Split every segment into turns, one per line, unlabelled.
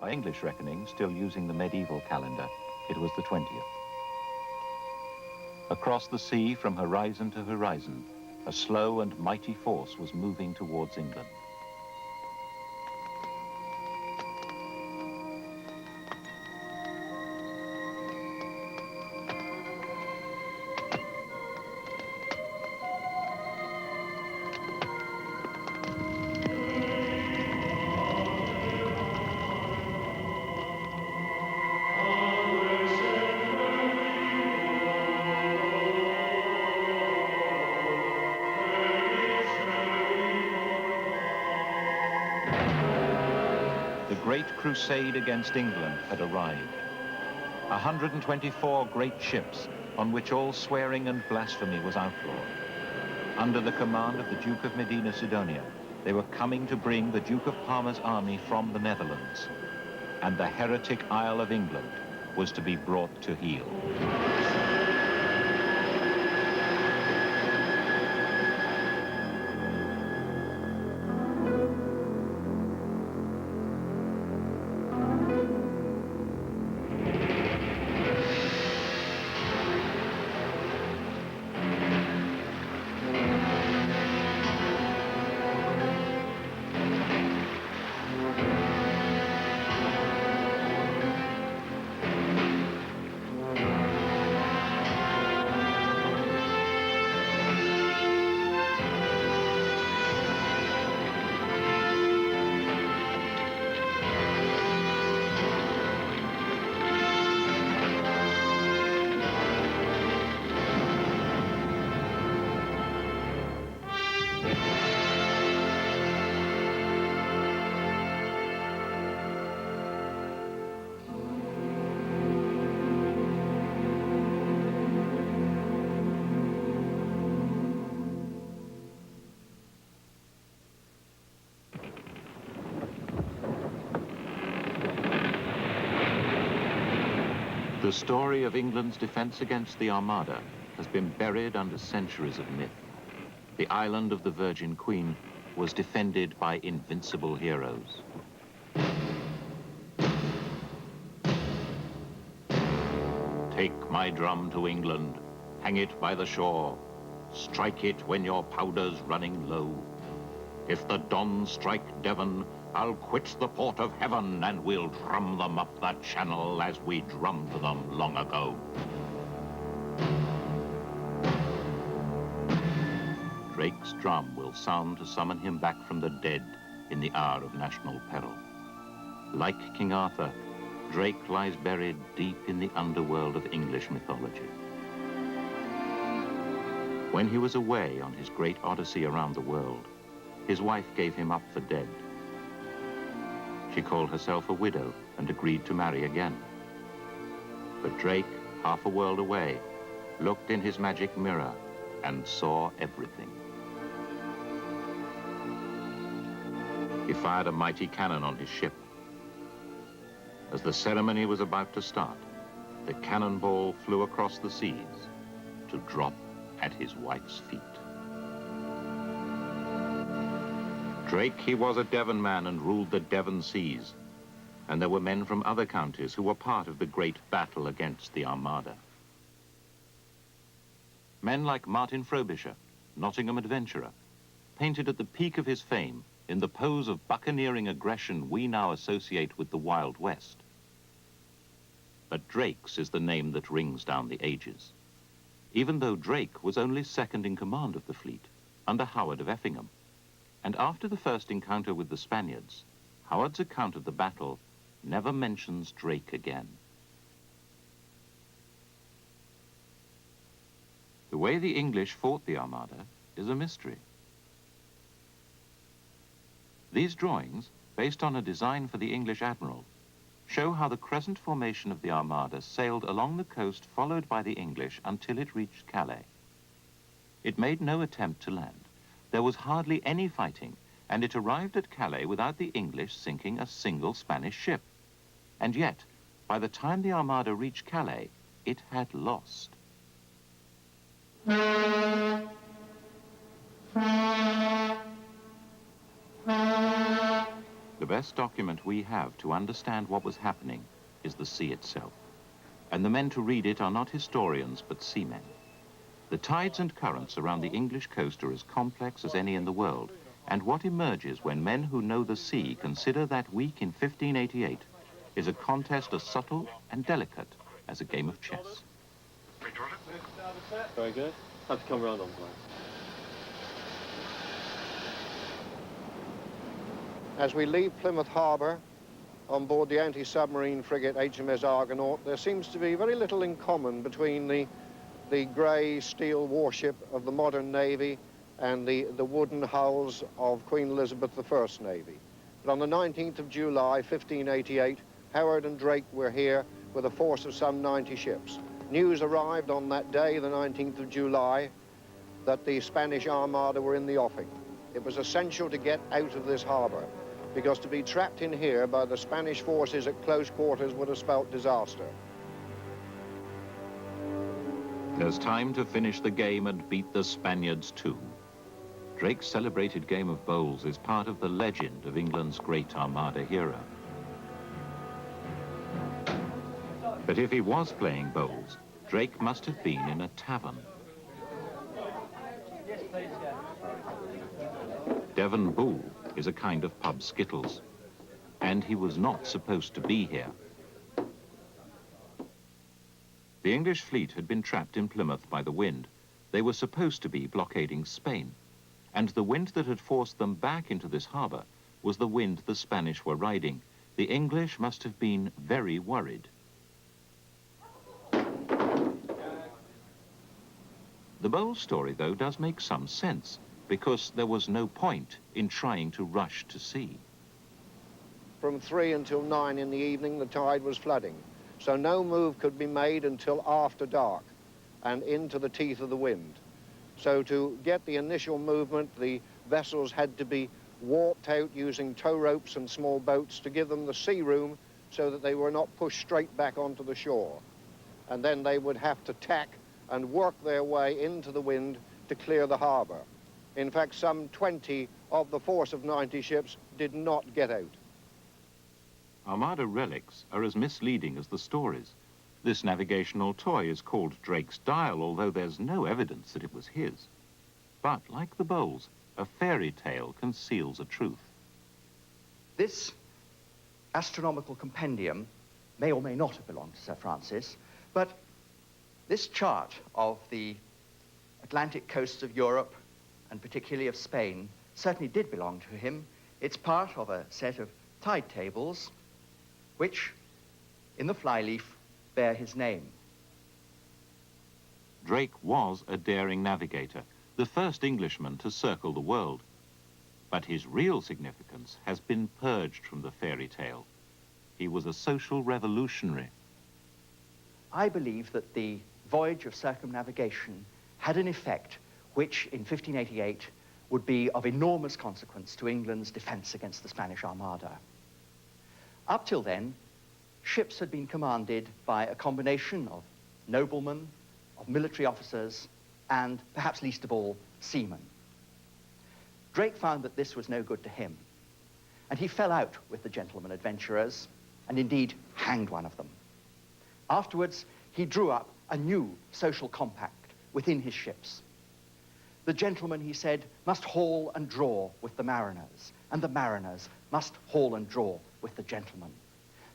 By English reckoning, still using the medieval calendar, it was the 20th. Across the sea, from horizon to horizon, a slow and mighty force was moving towards England. The great crusade against England had arrived. 124 great ships on which all swearing and blasphemy was outlawed. Under the command of the Duke of Medina Sidonia, they were coming to bring the Duke of Parma's army from the Netherlands. And the heretic Isle of England was to be brought to heel. The story of England's defense against the Armada has been buried under centuries of myth. The island of the Virgin Queen was defended by invincible heroes. Take my drum to England, hang it by the shore, strike it when your powder's running low. If the Dons strike Devon, I'll quit the port of heaven and we'll drum them up that channel as we drummed them long ago. Drake's drum will sound to summon him back from the dead in the hour of national peril. Like King Arthur, Drake lies buried deep in the underworld of English mythology. When he was away on his great odyssey around the world, his wife gave him up for dead. She called herself a widow and agreed to marry again. But Drake, half a world away, looked in his magic mirror and saw everything. He fired a mighty cannon on his ship. As the ceremony was about to start, the cannonball flew across the seas to drop at his wife's feet. Drake, he was a Devon man and ruled the Devon seas. And there were men from other counties who were part of the great battle against the Armada. Men like Martin Frobisher, Nottingham adventurer, painted at the peak of his fame in the pose of buccaneering aggression we now associate with the Wild West. But Drake's is the name that rings down the ages, even though Drake was only second in command of the fleet, under Howard of Effingham. And after the first encounter with the Spaniards, Howard's account of the battle never mentions Drake again. The way the English fought the Armada is a mystery. These drawings, based on a design for the English admiral, show how the crescent formation of the Armada sailed along the coast followed by the English until it reached Calais. It made no attempt to land. There was hardly any fighting, and it arrived at Calais without the English sinking a single Spanish ship. And yet, by the time the Armada reached Calais, it had lost. The The best document we have to understand what was happening is the sea itself. And the men to read it are not historians, but seamen. The tides and currents around the English coast are as complex as any in the world. And what emerges when men who know the sea consider that week in 1588 is a contest as subtle and delicate as a game of chess.
Very good. Have to come around on plan.
As we leave Plymouth Harbour on board the anti-submarine frigate HMS Argonaut, there seems to be very little in common between the grey steel warship of the modern Navy and the wooden hulls of Queen Elizabeth I's Navy. But on the 19th of July, 1588, Howard and Drake were here with a force of some 90 ships. News arrived on that day, the 19th of July, that the Spanish Armada were in the offing. It was essential to get out of this harbour, because to be trapped in here by the Spanish forces at close quarters would have spelt disaster.
There's time to finish the game and beat the Spaniards too. Drake's celebrated game of bowls is part of the legend of England's great Armada hero. But if he was playing bowls, Drake must have been in a tavern. Devon Bull is a kind of pub skittles, and he was not supposed to be here. The English fleet had been trapped in Plymouth by the wind. They were supposed to be blockading Spain, and the wind that had forced them back into this harbour was the wind the Spanish were riding. The English must have been very worried. The Bowles story, though, does make some sense, because there was no point in trying to rush to sea.
From 3 until 9 in the evening, the tide was flooding, so no move could be made until after dark and into the teeth of the wind. So to get the initial movement, the vessels had to be warped out using tow ropes and small boats to give them the sea room so that they were not pushed straight back onto the shore. And then they would have to tack and work their way into the wind to clear the harbour. In fact, some 20 of the force of 90 ships did not get out.
Armada relics are as misleading as the stories. This navigational toy is called Drake's Dial, although there's no evidence that it was his. But, like the Bowles, a fairy tale conceals a truth.
This astronomical compendium may or may not have belonged to Sir Francis, but this chart of the Atlantic coasts of Europe, and particularly of Spain, certainly did belong to him. It's part of a set of tide tables which, in the flyleaf, bear his name.
Drake was a daring navigator, the first Englishman to circle the world. But his real significance has been purged from the fairy tale. He was a social revolutionary.
I believe that the voyage of circumnavigation had an effect which, in 1588, would be of enormous consequence to England's defense against the Spanish Armada. Up till then, ships had been commanded by a combination of noblemen, of military officers, and, perhaps least of all, seamen. Drake found that this was no good to him, and he fell out with the gentlemen adventurers, and indeed hanged one of them. Afterwards, he drew up a new social compact within his ships. The gentlemen, he said, must haul and draw with the mariners, and the mariners must haul and draw with the gentlemen.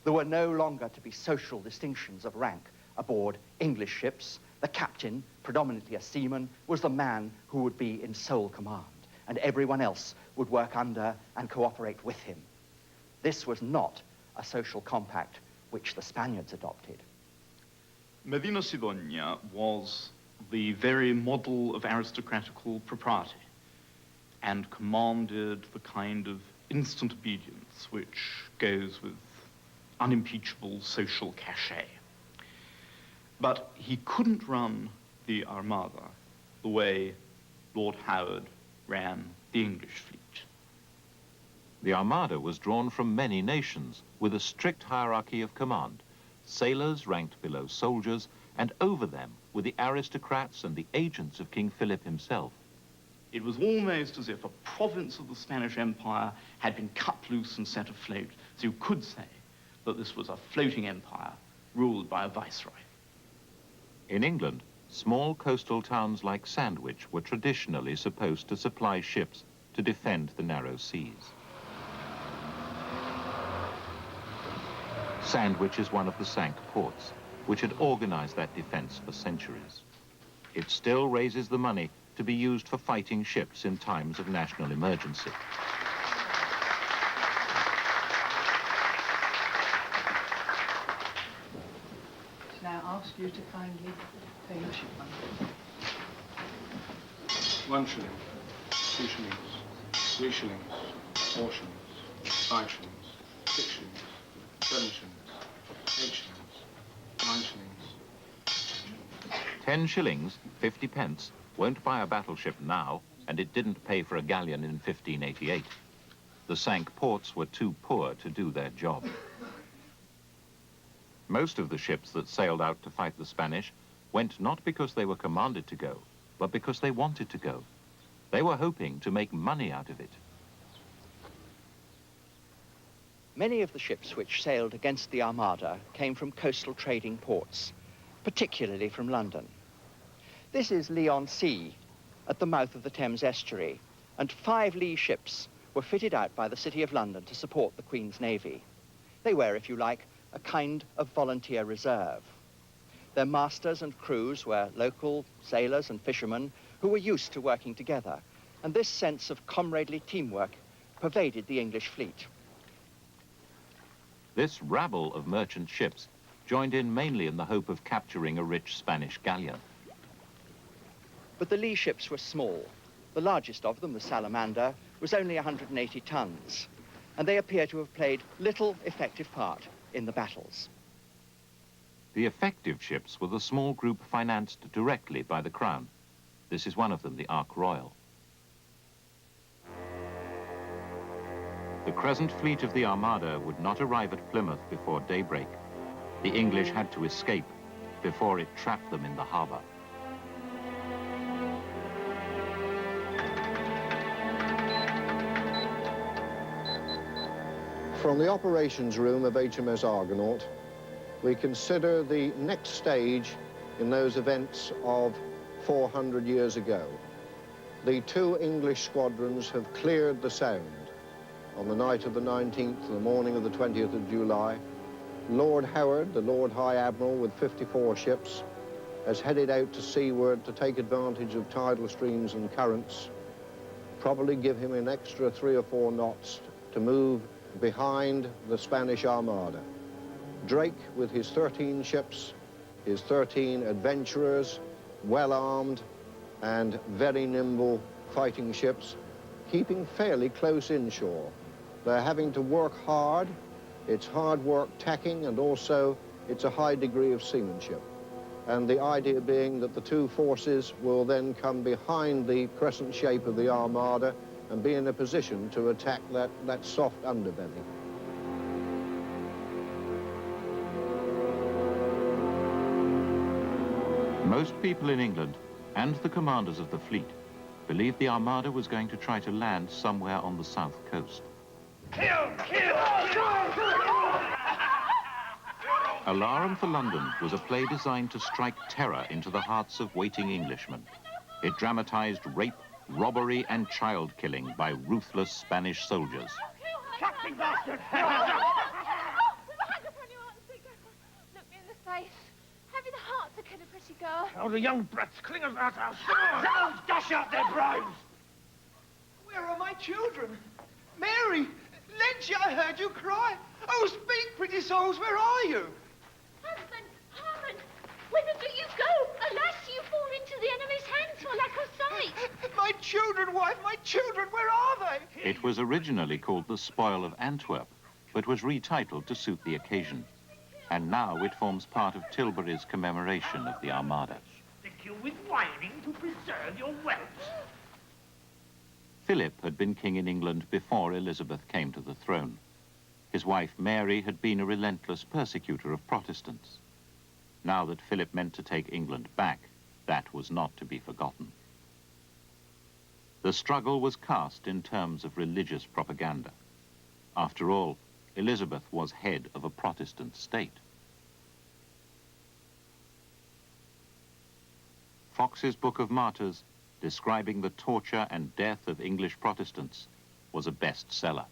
There were no longer to be social distinctions of rank aboard English ships. The captain, predominantly a seaman, was the man who would be in sole command, and everyone else would work under and cooperate with him. This was not a social compact which the Spaniards adopted.
Medina Sidonia was the very model of aristocratical propriety and commanded the kind of instant obedience which goes with unimpeachable social cachet. But he couldn't run the Armada the way Lord Howard ran the English fleet.
The Armada was drawn from many nations with a strict hierarchy of command. Sailors ranked below soldiers, and over them were the aristocrats and the agents of King Philip himself.
It was almost as if a province of the Spanish Empire had been cut loose and set afloat. So you could say that this was a floating empire ruled by a viceroy.
In England, small coastal towns like Sandwich were traditionally supposed to supply ships to defend the narrow seas. Sandwich is one of the sank ports, which had organized that defense for centuries. It still raises the money to be used for fighting ships in times of national emergency.
Now ask you to kindly pay your ship money.
1 shilling, 2 shillings, 3 shillings, 4 shillings, 5 shillings, 6 shillings, 7 shillings, 8 shillings, 9 shillings.
10 shillings, 50 pence, won't buy a battleship now, and it didn't pay for a galleon in 1588. The sank ports were too poor to do their job. Most of the ships that sailed out to fight the Spanish went not because they were commanded to go, but because they wanted to go. They were hoping to make money out of it.
Many of the ships which sailed against the Armada came from coastal trading ports, particularly from London. This is Leon Sea, at the mouth of the Thames estuary, and 5 lee ships were fitted out by the City of London to support the Queen's Navy. They were, if you like, a kind of volunteer reserve. Their masters and crews were local sailors and fishermen who were used to working together, and this sense of comradely teamwork pervaded the English fleet.
This rabble of merchant ships joined in mainly in the hope of capturing a rich Spanish galleon.
But the lee ships were small. The largest of them, the Salamander, was only 180 tons, and they appear to have played little effective part in the battles.
The effective ships were the small group financed directly by the Crown. This is one of them, the Ark Royal. The Crescent fleet of the Armada would not arrive at Plymouth before daybreak. The English had to escape before it trapped them in the harbor.
From the operations room of HMS Argonaut, we consider the next stage in those events of 400 years ago. The 2 English squadrons have cleared the Sound. On the night of the 19th, the morning of the 20th of July, Lord Howard, the Lord High Admiral with 54 ships, has headed out to seaward to take advantage of tidal streams and currents, probably give him an extra 3 or 4 knots to move behind the Spanish Armada. Drake, with his 13 ships, his 13 adventurers, well-armed and very nimble fighting ships, keeping fairly close inshore. They're having to work hard. It's hard work tacking, and also it's a high degree of seamanship. And the idea being that the 2 forces will then come behind the crescent shape of the Armada and be in a position to attack that soft underbelly.
Most people in England, and the commanders of the fleet, believed the Armada was going to try to land somewhere on the south coast.
Kill! Kill!
Alarum for London was a play designed to strike terror into the hearts of waiting Englishmen. It dramatized rape, robbery, and child killing by ruthless Spanish soldiers.
Shocking bastard!
Look me in the face. Have you the heart to kill a pretty girl?
Oh, the young brats cling us out our souls! Dash out their brains!
Where are my children? Mary! Lenzie, I heard you cry. Oh, speak, pretty souls, where are you?
Husband, Harmon, whither do you go? Alas, you fall into the enemy's hands for lack of sight.
My children, wife, my children, where are they?
It was originally called the Spoil of Antwerp, but was retitled to suit the occasion. And now it forms part of Tilbury's commemoration of the Armada.
Stick you with whining to preserve your wealth.
Philip had been king in England before Elizabeth came to the throne. His wife Mary had been a relentless persecutor of Protestants. Now that Philip meant to take England back, that was not to be forgotten. The struggle was cast in terms of religious propaganda. After all, Elizabeth was head of a Protestant state. Fox's Book of Martyrs, describing the torture and death of English Protestants, was a bestseller.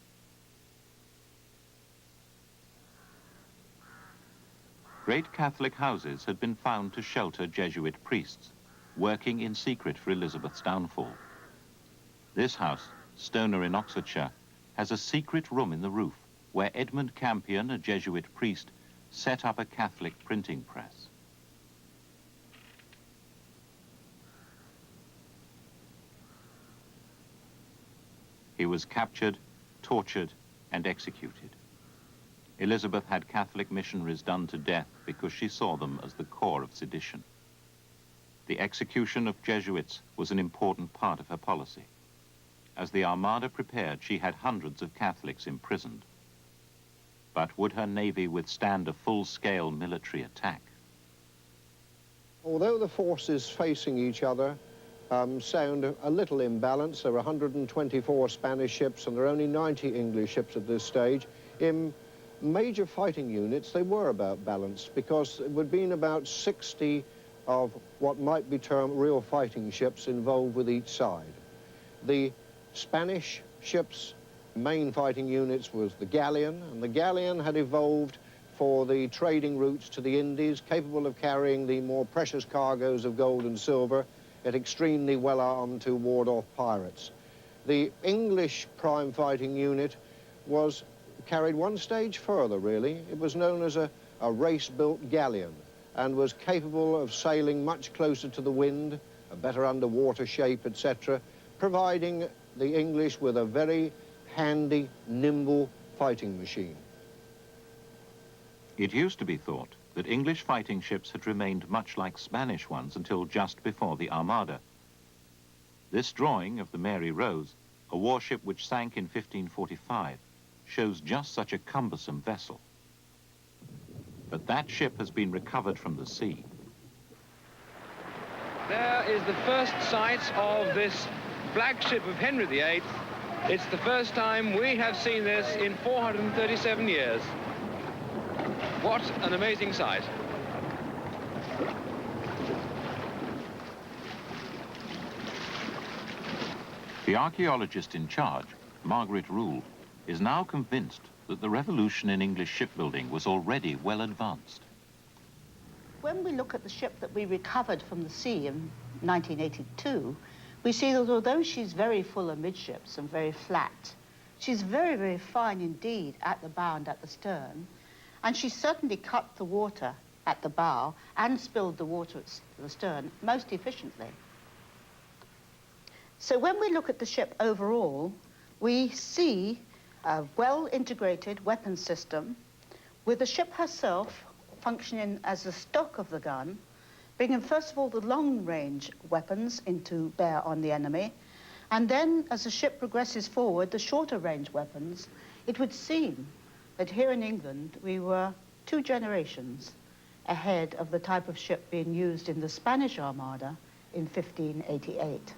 Great Catholic houses had been found to shelter Jesuit priests, working in secret for Elizabeth's downfall. This house, Stoner in Oxfordshire, has a secret room in the roof where Edmund Campion, a Jesuit priest, set up a Catholic printing press. He was captured, tortured, and executed. Elizabeth had Catholic missionaries done to death because she saw them as the core of sedition. The execution of Jesuits was an important part of her policy. As the Armada prepared, she had hundreds of Catholics imprisoned. But would her navy withstand a full-scale military attack?
Although the forces facing each other sound a little imbalanced, there are 124 Spanish ships and there are only 90 English ships at this stage. In major fighting units, they were about balanced because there would have been about 60 of what might be termed real fighting ships involved with each side. The Spanish ships' main fighting units was the galleon, and the galleon had evolved for the trading routes to the Indies, capable of carrying the more precious cargoes of gold and silver, yet extremely well armed to ward off pirates. The English prime fighting unit was carried one stage further, really. It was known as a race-built galleon and was capable of sailing much closer to the wind, a better underwater shape, etc., providing the English with a very handy, nimble fighting machine.
It used to be thought that English fighting ships had remained much like Spanish ones until just before the Armada. This drawing of the Mary Rose, a warship which sank in 1545, shows just such a cumbersome vessel. But that ship has been recovered from the sea.
There is the first sight of this flagship of Henry VIII. It's the first time we have seen this in 437 years. What an amazing sight.
The archaeologist in charge, Margaret Rule, is now convinced that the revolution in English shipbuilding was already well advanced.
When we look at the ship that we recovered from the sea in 1982, we see that although she's very full amidships and very flat, she's very, very fine indeed at the bow and at the stern, and she certainly cut the water at the bow and spilled the water at the stern most efficiently. So when we look at the ship overall, we see a well-integrated weapon system with the ship herself functioning as the stock of the gun, bringing first of all the long-range weapons into bear on the enemy, and then as the ship progresses forward, the shorter-range weapons. It would seem that here in England we were 2 generations ahead of the type of ship being used in the Spanish Armada in 1588.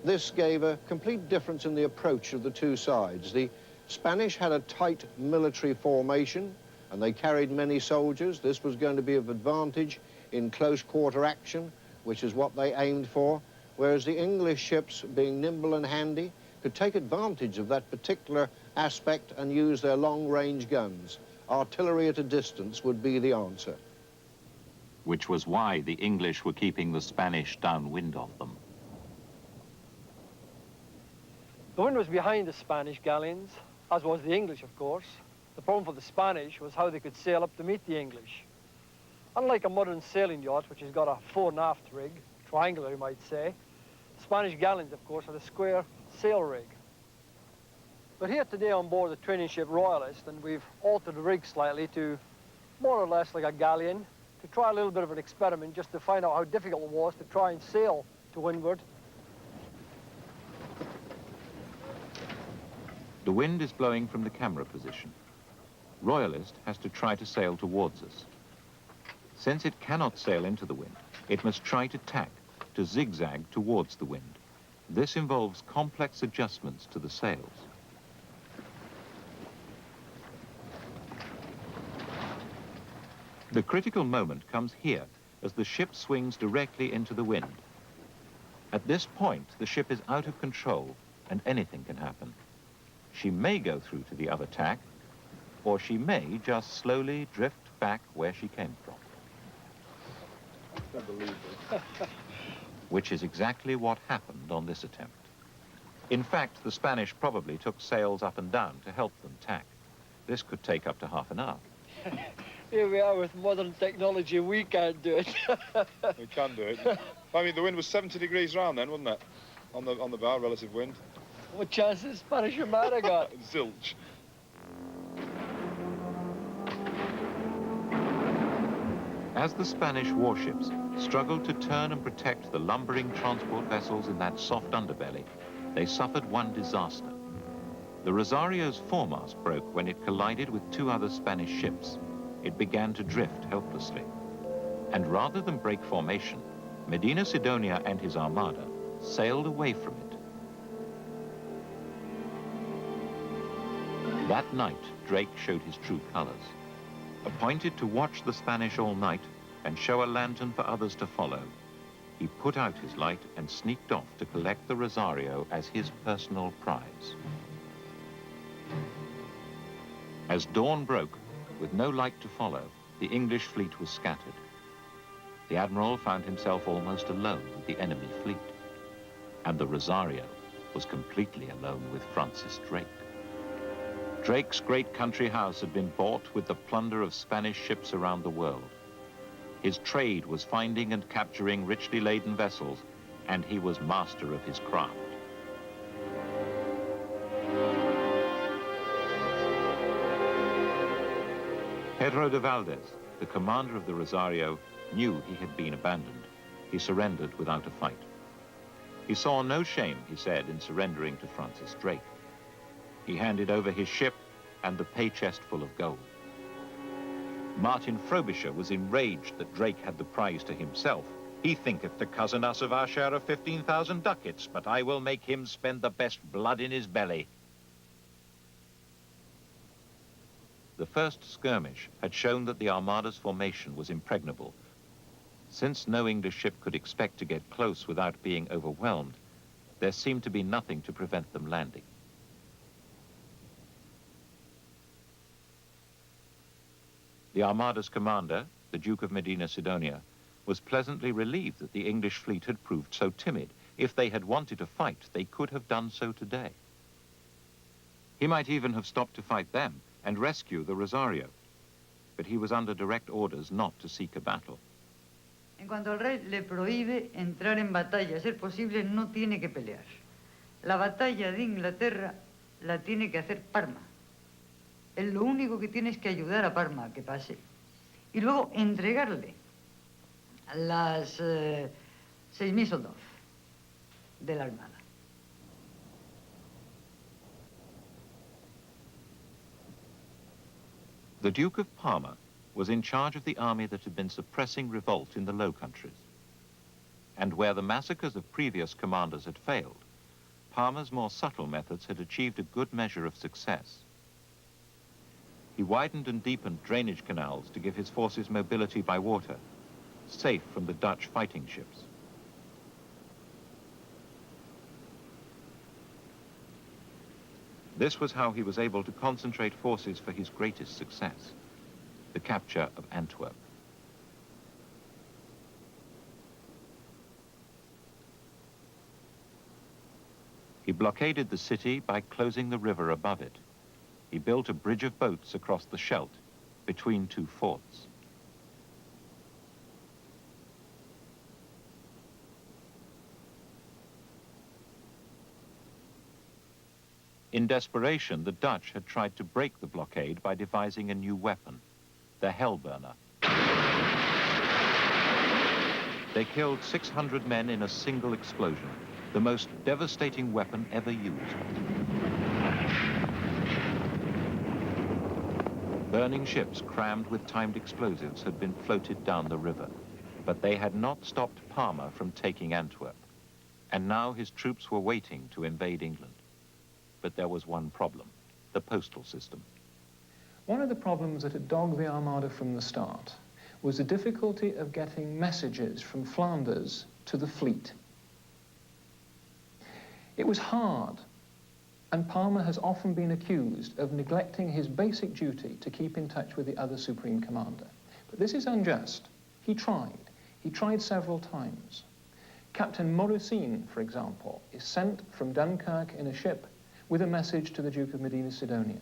This gave a complete difference in the approach of the two sides. The Spanish had a tight military formation and they carried many soldiers. This was going to be of advantage in close quarter action, which is what they aimed for, whereas the English ships, being nimble and handy, could take advantage of that particular aspect and use their long-range guns. Artillery at a distance would be the answer.
Which was why the English were keeping the Spanish downwind of them.
The wind was behind the Spanish galleons, as was the English, of course. The problem for the Spanish was how they could sail up to meet the English. Unlike a modern sailing yacht, which has got a fore and aft rig, triangular you might say, the Spanish galleons, of course, had a square sail rig. We're here today on board the training ship Royalist, and we've altered the rig slightly to more or less like a galleon, to try a little bit of an experiment just to find out how difficult it was to try and sail to windward.
The wind is blowing from the camera position. Royalist has to try to sail towards us. Since it cannot sail into the wind, it must try to tack to zigzag towards the wind. This involves complex adjustments to the sails. The critical moment comes here as the ship swings directly into the wind. At this point, the ship is out of control and anything can happen. She may go through to the other tack, or she may just slowly drift back where she came from. Which is exactly what happened on this attempt. In fact, the Spanish probably took sails up and down to help them tack. This could take up to half an hour.
Here we are with modern technology, we can't do it.
We can do it. I mean, the wind was 70 degrees round then, wasn't it? On the bow, relative wind.
What chance has Spanish Armada got?
Zilch.
As the Spanish warships struggled to turn and protect the lumbering transport vessels in that soft underbelly, they suffered one disaster. The Rosario's foremast broke when it collided with two other Spanish ships. It began to drift helplessly. And rather than break formation, Medina Sidonia and his armada sailed away from it. That night, Drake showed his true colors. Appointed to watch the Spanish all night and show a lantern for others to follow, he put out his light and sneaked off to collect the Rosario as his personal prize. As dawn broke, with no light to follow, the English fleet was scattered. The admiral found himself almost alone with the enemy fleet, and the Rosario was completely alone with Francis Drake. Drake's great country house had been bought with the plunder of Spanish ships around the world. His trade was finding and capturing richly laden vessels, and he was master of his craft. Pedro de Valdez, the commander of the Rosario, knew he had been abandoned. He surrendered without a fight. He saw no shame, he said, in surrendering to Francis Drake. He handed over his ship and the pay chest full of gold. Martin Frobisher was enraged that Drake had the prize to himself. He thinketh to cozen us of our share of 15,000 ducats, but I will make him spend the best blood in his belly. The first skirmish had shown that the Armada's formation was impregnable. Since no English ship could expect to get close without being overwhelmed, there seemed to be nothing to prevent them landing. The Armada's commander, the Duke of Medina Sidonia, was pleasantly relieved that the English fleet had proved so timid. If they had wanted to fight, they could have done so today. He might even have stopped to fight them and rescue the Rosario, but he was under direct orders not to seek a battle.
En cuanto al rey le prohíbe entrar en batalla, a ser posible no tiene que pelear. La batalla de Inglaterra la tiene que hacer Parma. Él lo único que tiene es que ayudar a Parma a que pase y luego entregarle las 6.000 soldados de la Armada.
The Duke of Parma was in charge of the army that had been suppressing revolt in the Low Countries. And where the massacres of previous commanders had failed, Parma's more subtle methods had achieved a good measure of success. He widened and deepened drainage canals to give his forces mobility by water, safe from the Dutch fighting ships. This was how he was able to concentrate forces for his greatest success, the capture of Antwerp. He blockaded the city by closing the river above it. He built a bridge of boats across the Scheldt between two forts. In desperation, the Dutch had tried to break the blockade by devising a new weapon, the Hellburner. They killed 600 men in a single explosion, the most devastating weapon ever used. Burning ships crammed with timed explosives had been floated down the river. But they had not stopped Parma from taking Antwerp, and now his troops were waiting to invade England. But there was one problem, the postal system.
One of the problems that had dogged the Armada from the start was the difficulty of getting messages from Flanders to the fleet. It was hard, and Parma has often been accused of neglecting his basic duty to keep in touch with the other Supreme Commander. But this is unjust. He tried. He tried several times. Captain Morosine, for example, is sent from Dunkirk in a ship with a message to the Duke of Medina Sidonia.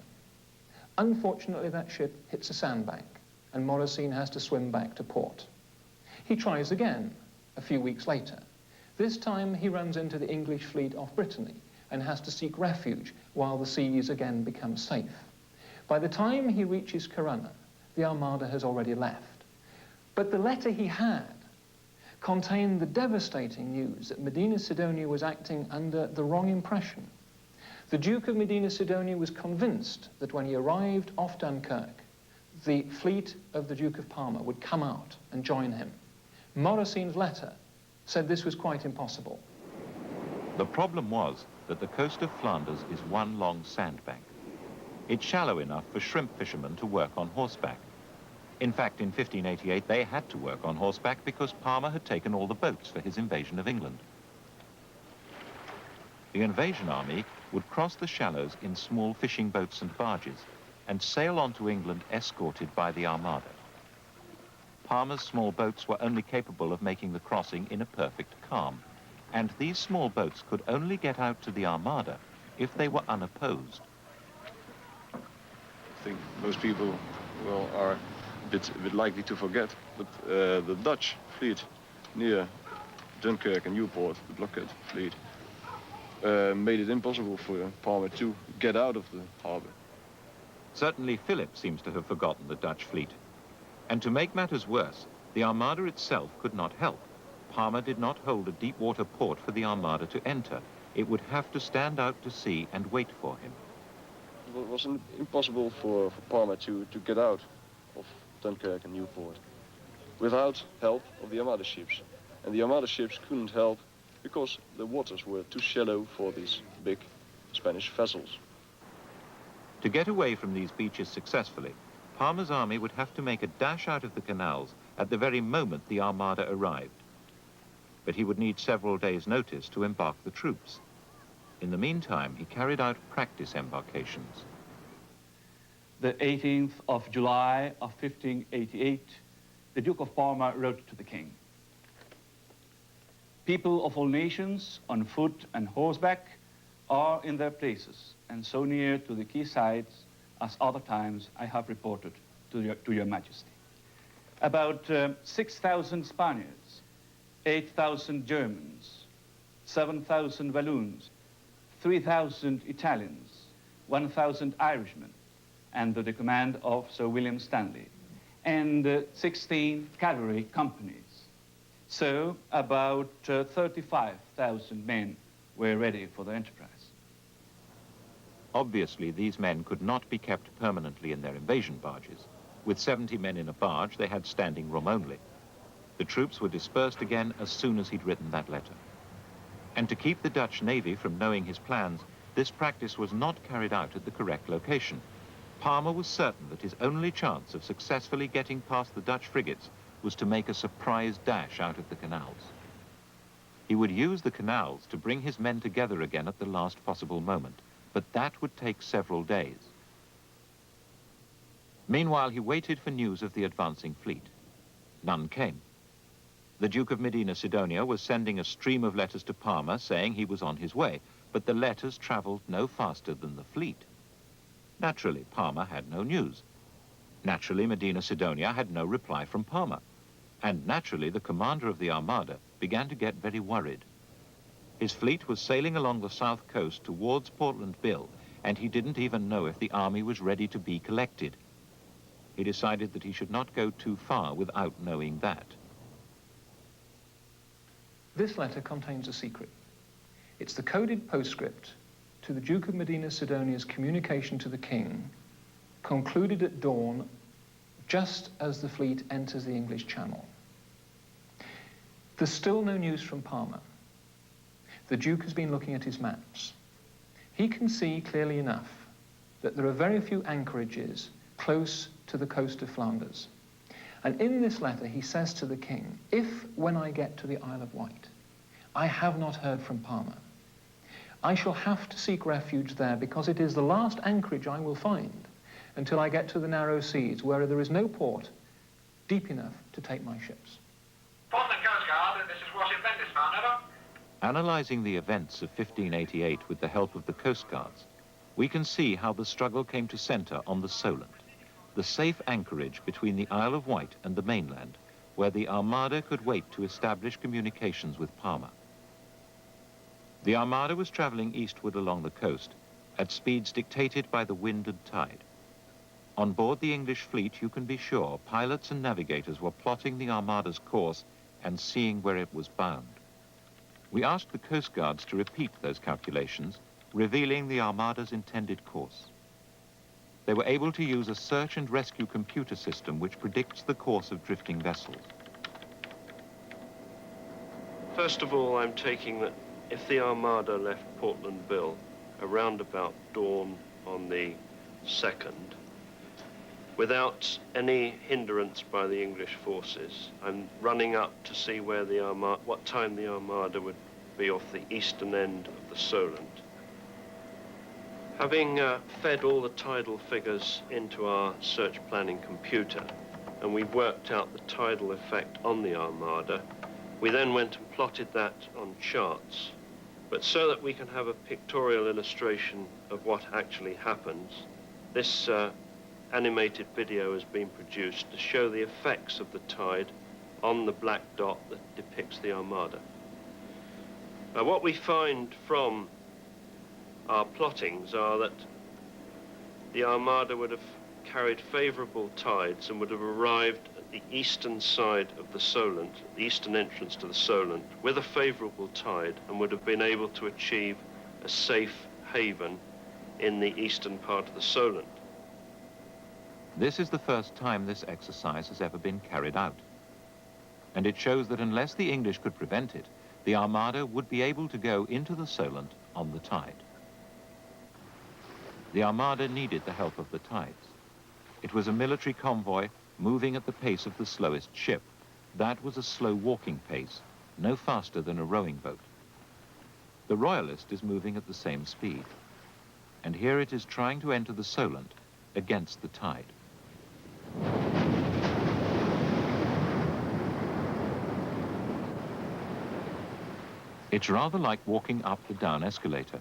Unfortunately, that ship hits a sandbank, and Morosine has to swim back to port. He tries again a few weeks later. This time he runs into the English fleet off Brittany and has to seek refuge while the seas again become safe. By the time he reaches Corunna, the Armada has already left. But the letter he had contained the devastating news that Medina Sidonia was acting under the wrong impression. The Duke of Medina Sidonia was convinced that when he arrived off Dunkirk, the fleet of the Duke of Parma would come out and join him. Morosine's letter said this was quite impossible.
The problem was that the coast of Flanders is one long sandbank. It's shallow enough for shrimp fishermen to work on horseback. In fact, in 1588, they had to work on horseback because Parma had taken all the boats for his invasion of England. The invasion army would cross the shallows in small fishing boats and barges and sail on to England escorted by the Armada. Parma's small boats were only capable of making the crossing in a perfect calm, and these small boats could only get out to the Armada if they were unopposed.
I think most people are a bit likely to forget, but the Dutch fleet near Dunkirk and Newport, the blockade fleet, made it impossible for Parma to get out of the harbor.
Certainly Philip seems to have forgotten the Dutch fleet. And to make matters worse, the Armada itself could not help. Parma did not hold a deep water port for the Armada to enter. It would have to stand out to sea and wait for him.
It was impossible for Parma to get out of Dunkirk and Newport without help of the Armada ships. And the Armada ships couldn't help because the waters were too shallow for these big Spanish vessels.
To get away from these beaches successfully, Parma's army would have to make a dash out of the canals at the very moment the Armada arrived. But he would need several days' notice to embark the troops. In the meantime, he carried out practice embarkations.
The 18th of July of 1588, the Duke of Parma wrote to the king. People of all nations, on foot and horseback, are in their places, and so near to the quaysides as other times I have reported to your Majesty. About 6,000 Spaniards, 8,000 Germans, 7,000 Walloons, 3,000 Italians, 1,000 Irishmen, under the command of Sir William Stanley, and 16 cavalry companies. So about 35,000 men were ready for the enterprise.
Obviously, these men could not be kept permanently in their invasion barges. With 70 men in a barge, they had standing room only. The troops were dispersed again as soon as he'd written that letter. And to keep the Dutch Navy from knowing his plans, this practice was not carried out at the correct location. Parma was certain that his only chance of successfully getting past the Dutch frigates was to make a surprise dash out of the canals. He would use the canals to bring his men together again at the last possible moment, but that would take several days. Meanwhile, he waited for news of the advancing fleet. None came. The Duke of Medina Sidonia was sending a stream of letters to Parma saying he was on his way, but the letters traveled no faster than the fleet. Naturally, Parma had no news. Naturally, Medina Sidonia had no reply from Parma. And naturally, the commander of the Armada began to get very worried. His fleet was sailing along the south coast towards Portland Bill, and he didn't even know if the army was ready to be collected. He decided that he should not go too far without knowing that.
This letter contains a secret. It's the coded postscript to the Duke of Medina Sidonia's communication to the king, concluded at dawn just as the fleet enters the English Channel. There's still no news from Parma. The Duke has been looking at his maps. He can see clearly enough that there are very few anchorages close to the coast of Flanders. And in this letter, he says to the king, if, when I get to the Isle of Wight, I have not heard from Parma, I shall have to seek refuge there because it is the last anchorage I will find until I get to the narrow seas where there is no port deep enough to take my ships.
Portland Coast Guard, this is Warship Lindisfarne, over.
Analysing the events of 1588 with the help of the Coast Guards, we can see how the struggle came to centre on the Solent, the safe anchorage between the Isle of Wight and the mainland, where the Armada could wait to establish communications with Parma. The Armada was travelling eastward along the coast at speeds dictated by the wind and tide. On board the English fleet, you can be sure pilots and navigators were plotting the Armada's course and seeing where it was bound. We asked the Coast Guards to repeat those calculations, revealing the Armada's intended course. They were able to use a search and rescue computer system which predicts the course of drifting vessels.
First of all, I'm taking that if the Armada left Portland Bill around about dawn on the 2nd, without any hindrance by the English forces, I'm running up to see where the what time the Armada would be off the eastern end of the Solent. Having fed all the tidal figures into our search planning computer, and we worked out the tidal effect on the Armada, we then went and plotted that on charts. But so that we can have a pictorial illustration of what actually happens, this animated video has been produced to show the effects of the tide on the black dot that depicts the Armada. What we find from our plottings are that the Armada would have carried favourable tides and would have arrived at the eastern side of the Solent, the eastern entrance to the Solent, with a favourable tide and would have been able to achieve a safe haven in the eastern part of the Solent.
This is the first time this exercise has ever been carried out. And it shows that unless the English could prevent it, the Armada would be able to go into the Solent on the tide. The Armada needed the help of the tides. It was a military convoy moving at the pace of the slowest ship. That was a slow walking pace, no faster than a rowing boat. The Royalist is moving at the same speed. And here it is trying to enter the Solent against the tide. It's rather like walking up the down escalator.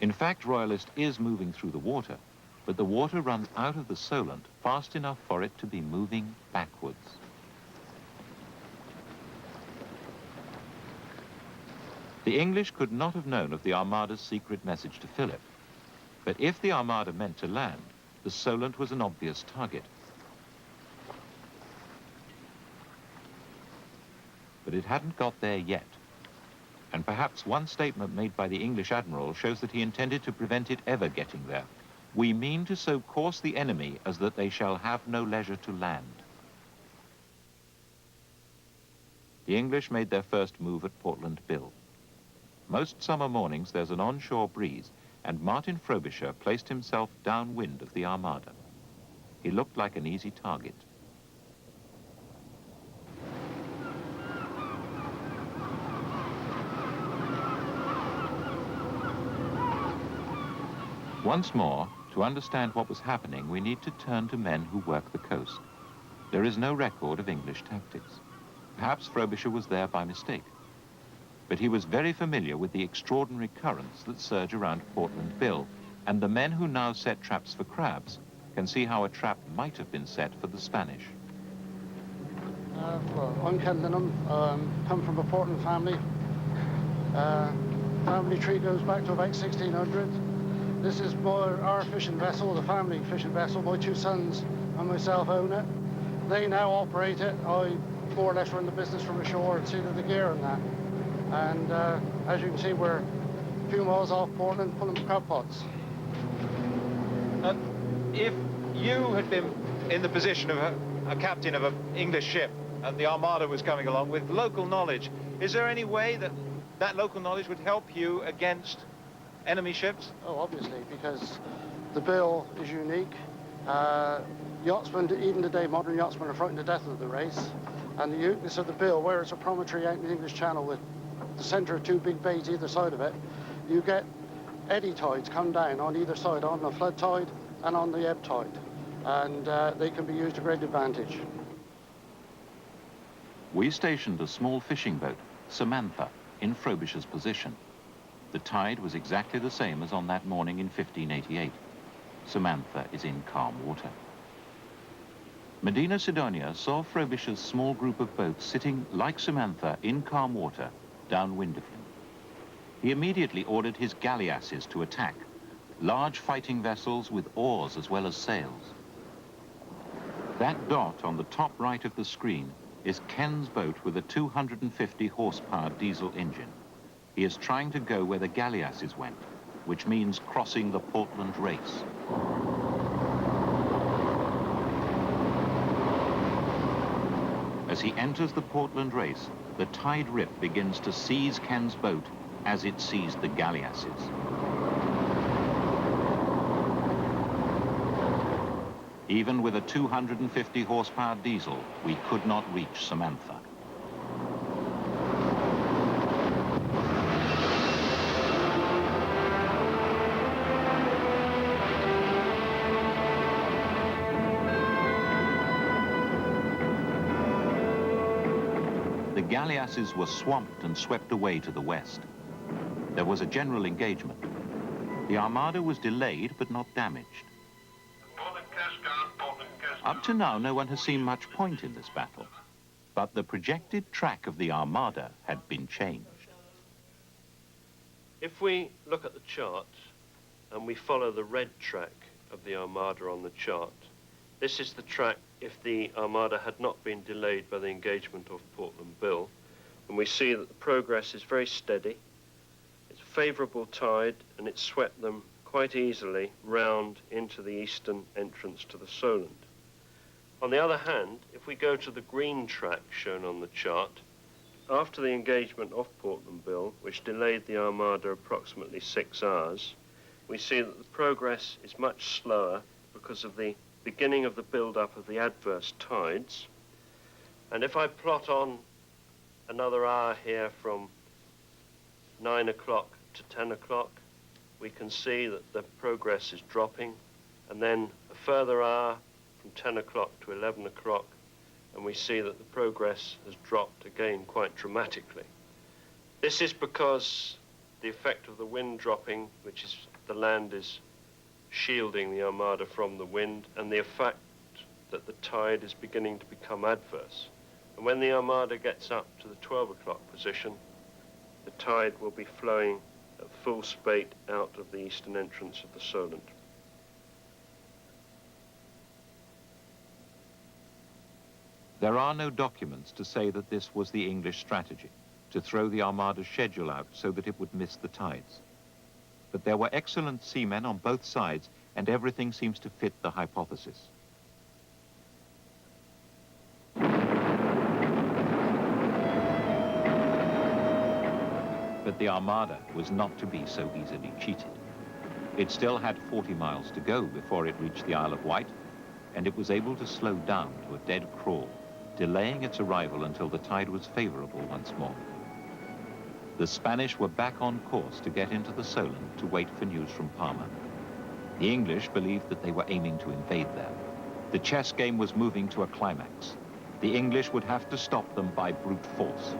In fact, Royalist is moving through the water, but the water runs out of the Solent fast enough for it to be moving backwards. The English could not have known of the Armada's secret message to Philip, but if the Armada meant to land, the Solent was an obvious target. But it hadn't got there yet. And perhaps one statement made by the English admiral shows that he intended to prevent it ever getting there. We mean to so course the enemy as that they shall have no leisure to land. The English made their first move at Portland Bill. Most summer mornings there's an onshore breeze, and Martin Frobisher placed himself downwind of the Armada. He looked like an easy target. Once more, to understand what was happening, we need to turn to men who work the coast. There is no record of English tactics. Perhaps Frobisher was there by mistake. But he was very familiar with the extraordinary currents that surge around Portland Bill, and the men who now set traps for crabs can see how a trap might have been set for the Spanish.
Well, I'm Ken Linham, come from a Portland family. Family tree goes back to about 1600. This is our fishing vessel, the family fishing vessel. My two sons and myself own it. They now operate it. I more or less run the business from ashore and see to the gear and that. And as you can see, we're a few miles off Portland pulling crab pots.
If you had been in the position of a captain of an English ship and the Armada was coming along with local knowledge. Is there any way that that local knowledge would help you against enemy ships?
Oh, obviously, because the bill is unique. Yachtsmen, even today, modern yachtsmen are frightened to death of the race. And the uniqueness of the bill, where it's a promontory out in the English Channel with the centre of two big bays either side of it, you get eddy tides come down on either side, on the flood tide and on the ebb tide. And they can be used to great advantage.
We stationed a small fishing boat, Samantha, in Frobisher's position. The tide was exactly the same as on that morning in 1588. Samantha is in calm water. Medina Sidonia saw Frobisher's small group of boats sitting, like Samantha, in calm water, downwind of him. He immediately ordered his galleasses to attack, large fighting vessels with oars as well as sails. That dot on the top right of the screen is Ken's boat with a 250 horsepower diesel engine. He is trying to go where the galleasses went, which means crossing the Portland Race. As he enters the Portland Race, the tide rip begins to seize Ken's boat as it seized the galleasses. Even with a 250 horsepower diesel, we could not reach Samantha. The galleasses were swamped and swept away to the west. There was a general engagement. The Armada was delayed but not damaged. Up to now, no one has seen much point in this battle, but the projected track of the Armada had been changed.
If we look at the chart and we follow the red track of the Armada on the chart, this is the track if the Armada had not been delayed by the engagement of Portland Bill, and we see that the progress is very steady. It's a favourable tide, and it swept them quite easily round into the eastern entrance to the Solent. On the other hand, if we go to the green track shown on the chart, after the engagement of Portland Bill, which delayed the Armada approximately 6 hours, we see that the progress is much slower because of the beginning of the build-up of the adverse tides. And if I plot on another hour here from 9 o'clock to 10 o'clock, we can see that the progress is dropping, and then a further hour from 10 o'clock to 11 o'clock, and we see that the progress has dropped again quite dramatically. This is because the effect of the wind dropping, which is the land is shielding the Armada from the wind, and the effect that the tide is beginning to become adverse. And when the Armada gets up to the 12 o'clock position, the tide will be flowing at full spate out of the eastern entrance of the Solent.
There are no documents to say that this was the English strategy, to throw the Armada's schedule out so that it would miss the tides. But there were excellent seamen on both sides, and everything seems to fit the hypothesis. But the Armada was not to be so easily cheated. It still had 40 miles to go before it reached the Isle of Wight, and it was able to slow down to a dead crawl, delaying its arrival until the tide was favorable once more. The Spanish were back on course to get into the Solent to wait for news from Parma. The English believed that they were aiming to invade there. The chess game was moving to a climax. The English would have to stop them by brute force.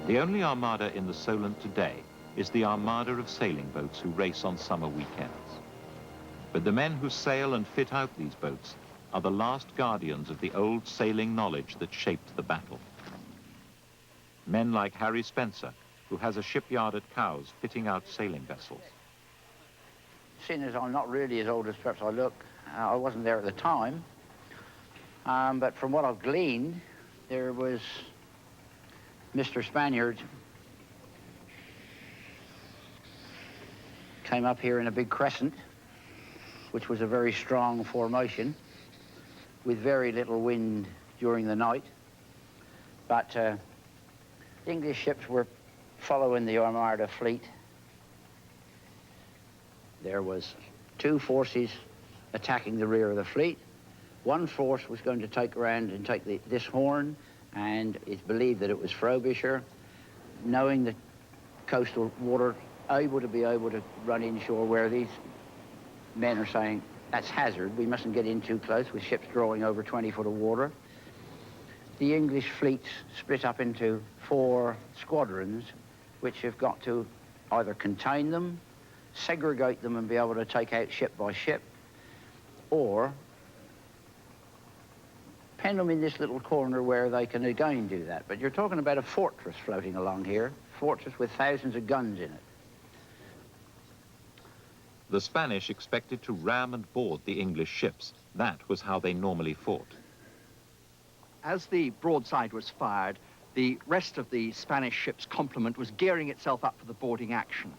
The only Armada in the Solent today is the Armada of sailing boats who race on summer weekends. But the men who sail and fit out these boats are the last guardians of the old sailing knowledge that shaped the battle. Men like Harry Spencer, who has a shipyard at Cowes fitting out sailing vessels.
Seeing as I'm not really as old as perhaps I look, I wasn't there at the time, but from what I've gleaned, there was Mr. Spaniard came up here in a big crescent, which was a very strong formation with very little wind during the night. But English ships were following the Armada fleet. There was two forces attacking the rear of the fleet. One force was going to take around and take this horn, and it's believed that it was Frobisher, knowing the coastal water, able to run inshore where these men are saying, that's hazard, we mustn't get in too close with ships drawing over 20 foot of water. The English fleets split up into 4 squadrons, which have got to either contain them, segregate them and be able to take out ship by ship, or pen them in this little corner where they can again do that. But you're talking about a fortress floating along here, fortress with thousands of guns in it.
The Spanish expected to ram and board the English ships. That was how they normally fought.
As the broadside was fired, the rest of the Spanish ship's complement was gearing itself up for the boarding action.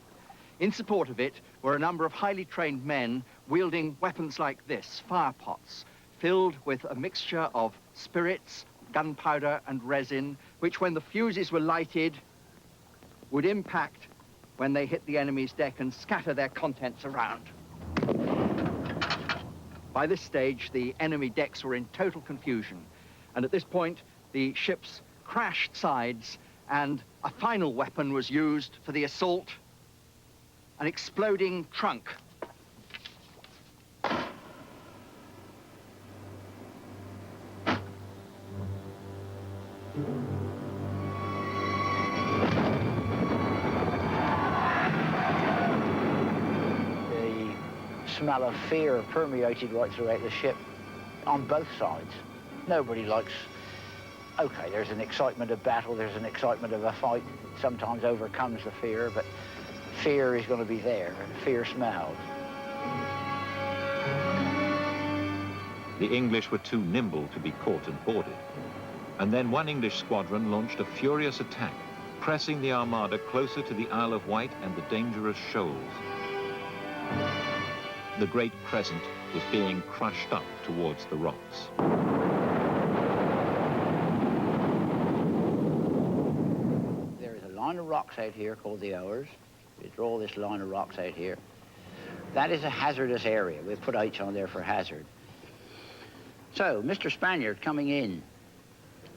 In support of it were a number of highly trained men wielding weapons like this, fire pots, filled with a mixture of spirits, gunpowder and resin, which when the fuses were lighted would impact when they hit the enemy's deck and scatter their contents around. By this stage, the enemy decks were in total confusion, and at this point, the ship's crashed sides and a final weapon was used for the assault, an exploding trunk.
Smell of fear permeated right throughout the ship on both sides. Nobody likes, okay, there's an excitement of battle, there's an excitement of a fight, sometimes overcomes the fear, but fear is going to be there, and fear smells.
The English were too nimble to be caught and boarded. And then one English squadron launched a furious attack, pressing the Armada closer to the Isle of Wight and the dangerous shoals. The Great Crescent was being crushed up towards the rocks.
There is a line of rocks out here called the Owers. We draw this line of rocks out here. That is a hazardous area. We've put H on there for hazard. So, Mr. Spaniard coming in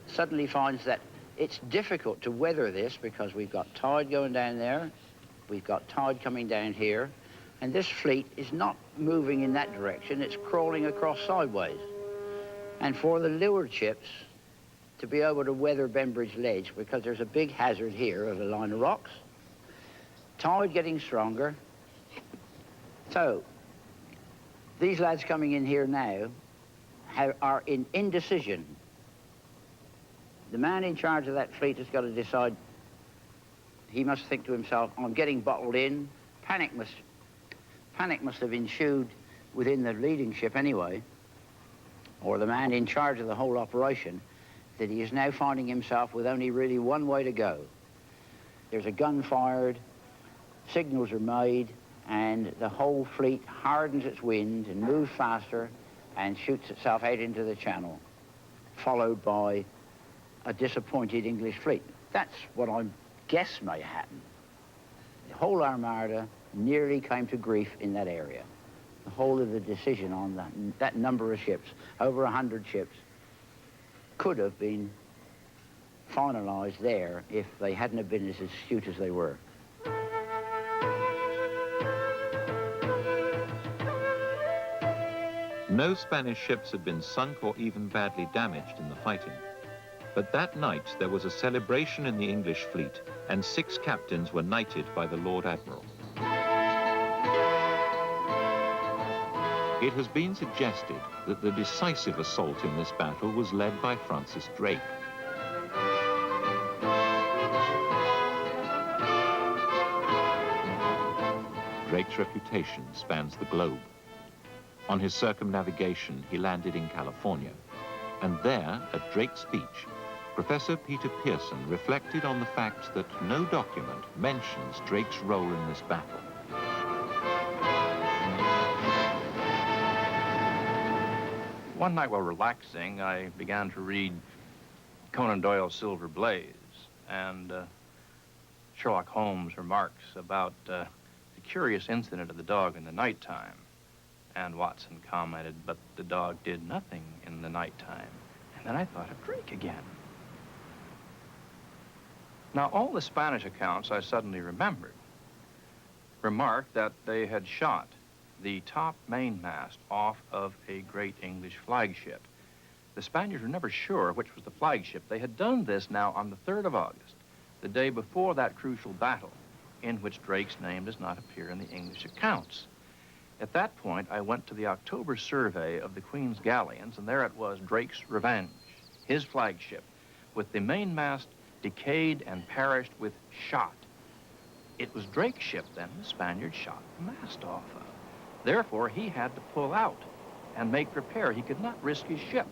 suddenly finds that it's difficult to weather this because we've got tide going down there, we've got tide coming down here, and this fleet is not moving in that direction, it's crawling across sideways. And for the leeward ships to be able to weather Bembridge Ledge, because there's a big hazard here of a line of rocks, tide getting stronger. So, these lads coming in here now are in indecision. The man in charge of that fleet has got to decide, he must think to himself, I'm getting bottled in, panic must have ensued within the leading ship anyway, or the man in charge of the whole operation, that he is now finding himself with only really one way to go. There's a gun fired, signals are made, and the whole fleet hardens its wind and moves faster and shoots itself out into the channel, followed by a disappointed English fleet. That's what I guess may happen. The whole Armada nearly came to grief in that area. The whole of the decision on that number of ships, over 100 ships, could have been finalized there if they hadn't have been as astute as they were.
No Spanish ships had been sunk or even badly damaged in the fighting. But that night there was a celebration in the English fleet, and 6 captains were knighted by the Lord Admiral. It has been suggested that the decisive assault in this battle was led by Francis Drake. Drake's reputation spans the globe. On his circumnavigation, he landed in California. And there, at Drake's speech, Professor Peter Pearson reflected on the fact that no document mentions Drake's role in this battle.
One night while relaxing, I began to read Conan Doyle's Silver Blaze, and Sherlock Holmes remarks about the curious incident of the dog in the nighttime. And Watson commented, but the dog did nothing in the nighttime. And then I thought of Drake again. Now, all the Spanish accounts I suddenly remembered remarked that they had shot the top mainmast off of a great English flagship. The Spaniards were never sure which was the flagship. They had done this now on the 3rd of August, the day before that crucial battle, in which Drake's name does not appear in the English accounts. At that point, I went to the October survey of the Queen's galleons, and there it was, Drake's Revenge, his flagship, with the mainmast decayed and perished with shot. It was Drake's ship, then, the Spaniards shot the mast off of. Therefore, he had to pull out and make repair. He could not risk his ship.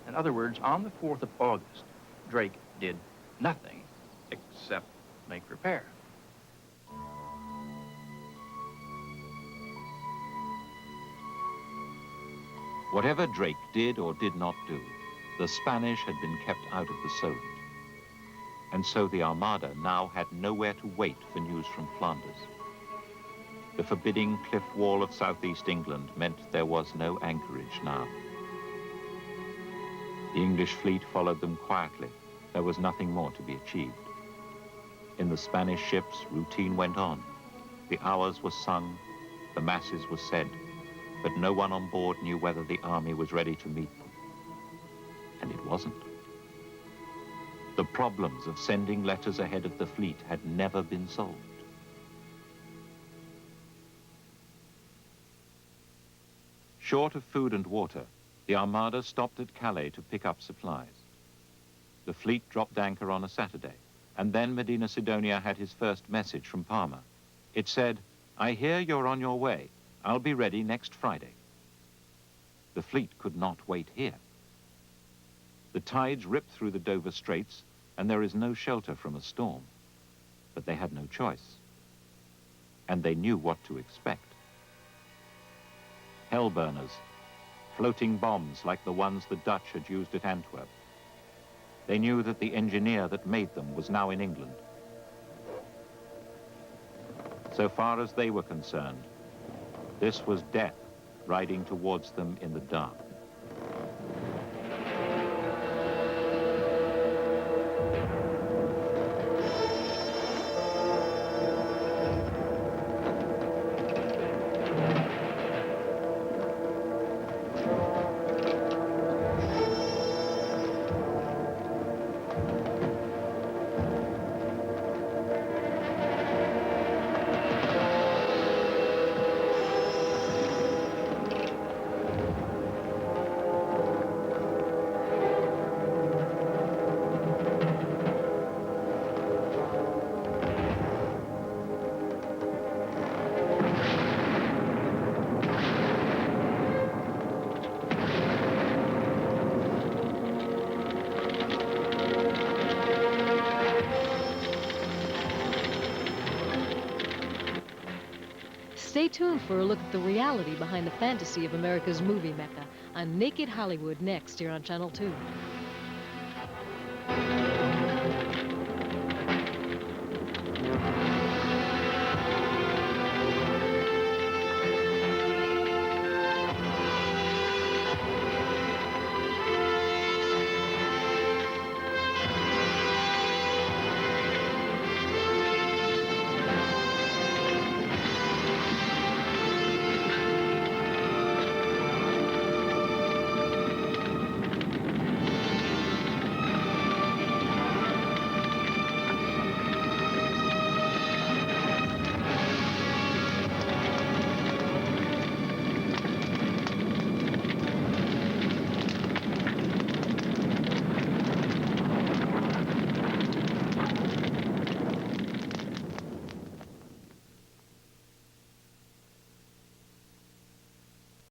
In other words, on the 4th of August, Drake did nothing except make repair.
Whatever Drake did or did not do, the Spanish had been kept out of the Solent. And so the Armada now had nowhere to wait for news from Flanders. The forbidding cliff wall of southeast England meant there was no anchorage now. The English fleet followed them quietly. There was nothing more to be achieved. In the Spanish ships, routine went on. The hours were sung, the masses were said, but no one on board knew whether the army was ready to meet them. And it wasn't. The problems of sending letters ahead of the fleet had never been solved. Short of food and water, the Armada stopped at Calais to pick up supplies. The fleet dropped anchor on a Saturday, and then Medina Sidonia had his first message from Parma. It said, "I hear you're on your way. I'll be ready next Friday." The fleet could not wait here. The tides rip through the Dover Straits, and there is no shelter from a storm. But they had no choice. And they knew what to expect. Hell burners, floating bombs like the ones the Dutch had used at Antwerp. They knew that the engineer that made them was now in England. So far as they were concerned, this was death riding towards them in the dark.
Stay tuned for a look at the reality behind the fantasy of America's movie mecca on Naked Hollywood next here on Channel 2.